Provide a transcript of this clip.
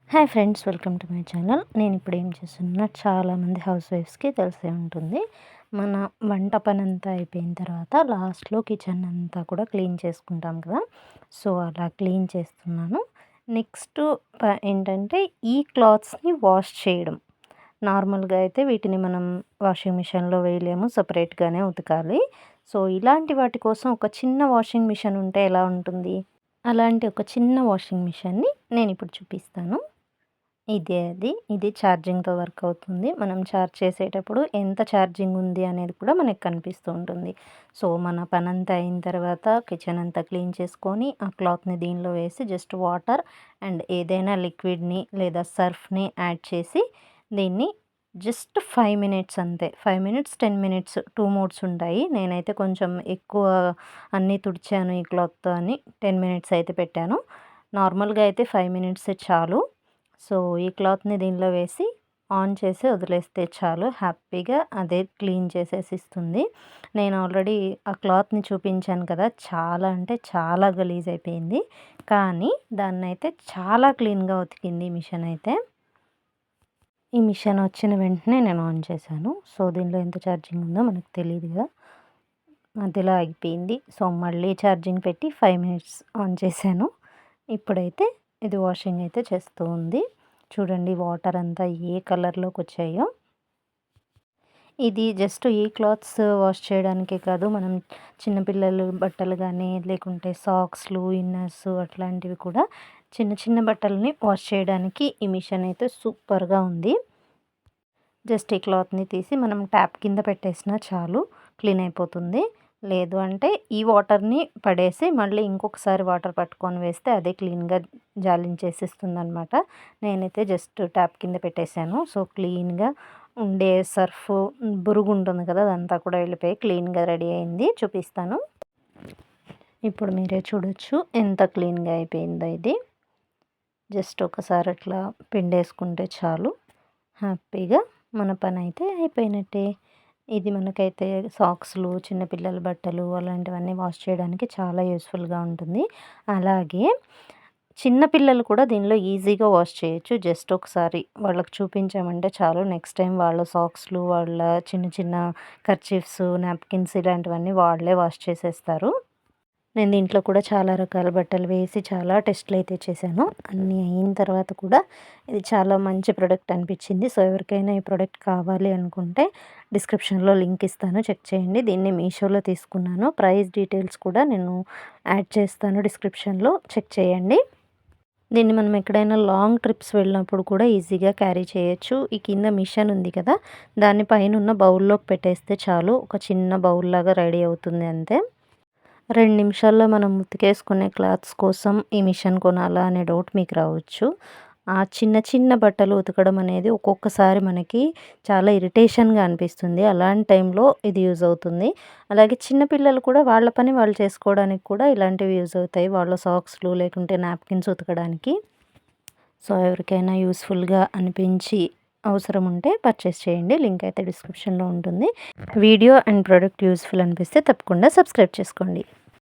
Hi friends, welcome to my channel. నేను ఇప్పుడు ఏం చేస్తున్నా, చాలామంది హౌస్ వైఫ్స్కి తెలిసే ఉంటుంది. మన వంట పని అంతా అయిపోయిన తర్వాత లాస్ట్లో కిచెన్ అంతా కూడా క్లీన్ చేసుకుంటాం కదా. సో అలా క్లీన్ చేస్తున్నాను. నెక్స్ట్ ఏంటంటే ఈ క్లాత్స్ని వాష్ చేయడం. నార్మల్గా అయితే వీటిని మనం వాషింగ్ మిషన్లో వేయలేము, సపరేట్గానే ఉతకాలి. సో ఇలాంటి వాటి కోసం ఒక చిన్న వాషింగ్ మిషన్ ఉంటే ఎలా ఉంటుంది? అలాంటి ఒక చిన్న వాషింగ్ మిషన్ని నేను ఇప్పుడు చూపిస్తాను. ఇది ఛార్జింగ్‌తో వర్క్ అవుతుంది. మనం ఛార్జ్ చేసేటప్పుడు ఎంత ఛార్జింగ్ ఉంది అనేది కూడా మనకు కనిపిస్తూ ఉంటుంది. సో మన పనంతా అయిన తర్వాత కిచెన్ అంతా క్లీన్ చేసుకొని ఆ క్లాత్‌ని దీనిలో వేసి జస్ట్ వాటర్ అండ్ ఏదైనా లిక్విడ్‌ని లేదా సర్ఫ్‌ని యాడ్ చేసి దీన్ని జస్ట్ 5 మినిట్స్ అంతే. 5 మినిట్స్, 10 మినిట్స్ 2 మోడ్స్ ఉంటాయి. నేనైతే కొంచెం ఎక్కువ అన్నీ తుడిచాను ఈ క్లాత్‌తో అని 10 మినిట్స్ అయితే పెట్టాను. నార్మల్‌గా అయితే 5 మినిట్సే చాలు. సో ఈ క్లాత్‌ని దీనిలో వేసి ఆన్ చేసి వదిలేస్తే చాలు, హ్యాపీగా అదే క్లీన్ చేసేసి ఇస్తుంది. నేను ఆల్రెడీ ఆ క్లాత్‌ని చూపించాను కదా, చాలా అంటే చాలా గలీజ్ అయిపోయింది. కానీ దాన్నైతే చాలా క్లీన్‌గా ఉతికింది ఈ మిషన్ అయితే. ఈ మిషన్ వచ్చిన వెంటనే నేను ఆన్ చేశాను. సో దీనిలో ఎంత ఛార్జింగ్ ఉందో మనకు తెలీదు కదా, మధ్యలో ఆగిపోయింది. సో మళ్ళీ ఛార్జింగ్ పెట్టి 5 మినిట్స్ ఆన్ చేశాను. ఇప్పుడైతే ఇది వాషింగ్ అయితే చేస్తూ ఉంది. చూడండి వాటర్ అంతా ఏ కలర్లోకి వచ్చాయో. ఇది జస్ట్ ఈ క్లాత్స్ వాష్ చేయడానికే కాదు, మనం చిన్నపిల్లలు బట్టలు కానీ లేకుంటే సాక్స్లు, ఇన్నర్స్ అట్లాంటివి కూడా చిన్న చిన్న బట్టలని వాష్ చేయడానికి ఈ మిషన్ అయితే సూపర్గా ఉంది. జస్ట్ ఈ క్లాత్‌ని తీసి మనం ట్యాప్ కింద పెట్టేసినా చాలు, క్లీన్ అయిపోతుంది. లేదు అంటే ఈ వాటర్‌ని పడేసి మళ్ళీ ఇంకొకసారి వాటర్ పట్టుకొని వేస్తే అదే క్లీన్‌గా జాలించేసిస్తుందనమాట. నేనైతే జస్ట్ ట్యాప్ కింద పెట్టేశాను. సో క్లీన్‌గా ఉండే సర్ఫ్, బురుగు ఉంటుంది కదా, అదంతా కూడా వెళ్ళిపోయి క్లీన్‌గా రెడీ అయింది. చూపిస్తాను. ఇప్పుడు మీరే చూడొచ్చు ఎంత క్లీన్‌గా అయిపోయిందో ఇది. జస్ట్ ఒకసారి అట్లా పిండేసుకుంటే చాలు, హ్యాపీగా మన పని అయితే అయిపోయినట్టే. ఇది మనకైతే సాక్స్లు, చిన్నపిల్లల బట్టలు అలాంటివన్నీ వాష్ చేయడానికి చాలా యూస్ఫుల్గా ఉంటుంది. అలాగే చిన్నపిల్లలు కూడా దీనిలో ఈజీగా వాష్ చేయొచ్చు. జస్ట్ ఒకసారి వాళ్ళకి చూపించామంటే చాలు, నెక్స్ట్ టైం వాళ్ళ సాక్స్లు, వాళ్ళ చిన్న చిన్న కర్చీఫ్స్, నాప్కిన్స్ ఇలాంటివన్నీ వాళ్ళే వాష్ చేసేస్తారు. నేను దీంట్లో కూడా చాలా రకాల బట్టలు వేసి చాలా టెస్టులు అయితే చేశాను. అన్నీ అయిన తర్వాత కూడా ఇది చాలా మంచి ప్రోడక్ట్ అనిపించింది. సో ఎవరికైనా ఈ ప్రోడక్ట్ కావాలి అనుకుంటే డిస్క్రిప్షన్లో లింక్ ఇస్తాను, చెక్ చేయండి. దీన్ని మీషోలో తీసుకున్నాను. ప్రైస్ డీటెయిల్స్ కూడా నేను యాడ్ చేస్తాను డిస్క్రిప్షన్లో, చెక్ చేయండి. దీన్ని మనం ఎక్కడైనా లాంగ్ ట్రిప్స్ వెళ్ళినప్పుడు కూడా ఈజీగా క్యారీ చేయొచ్చు. ఈ కింద మిషన్ ఉంది కదా, దాన్ని పైన ఉన్న బౌల్లోకి పెట్టేస్తే చాలు, ఒక చిన్న బౌల్ లాగా రెడీ అవుతుంది అంతే. 2 నిమిషాల్లో మనం ఉతికేసుకునే క్లాత్స్ కోసం ఈ మిషన్ కొనాలా అనే డౌట్ మీకు రావచ్చు. ఆ చిన్న చిన్న బట్టలు ఉతకడం అనేది ఒక్కొక్కసారి మనకి చాలా ఇరిటేషన్గా అనిపిస్తుంది. అలాంటి టైంలో ఇది యూజ్ అవుతుంది. అలాగే చిన్న పిల్లలు కూడా వాళ్ళ పని వాళ్ళు చేసుకోవడానికి కూడా ఇలాంటివి యూజ్ అవుతాయి. వాళ్ళ సాక్స్లు లేకుంటే నాప్కిన్స్ ఉతకడానికి. సో ఎవరికైనా యూస్ఫుల్గా అనిపించి అవసరం ఉంటే పర్చేస్ చేయండి. లింక్ అయితే డిస్క్రిప్షన్లో ఉంటుంది. వీడియో అండ్ ప్రోడక్ట్ యూస్ఫుల్ అనిపిస్తే తప్పకుండా సబ్స్క్రైబ్ చేసుకోండి.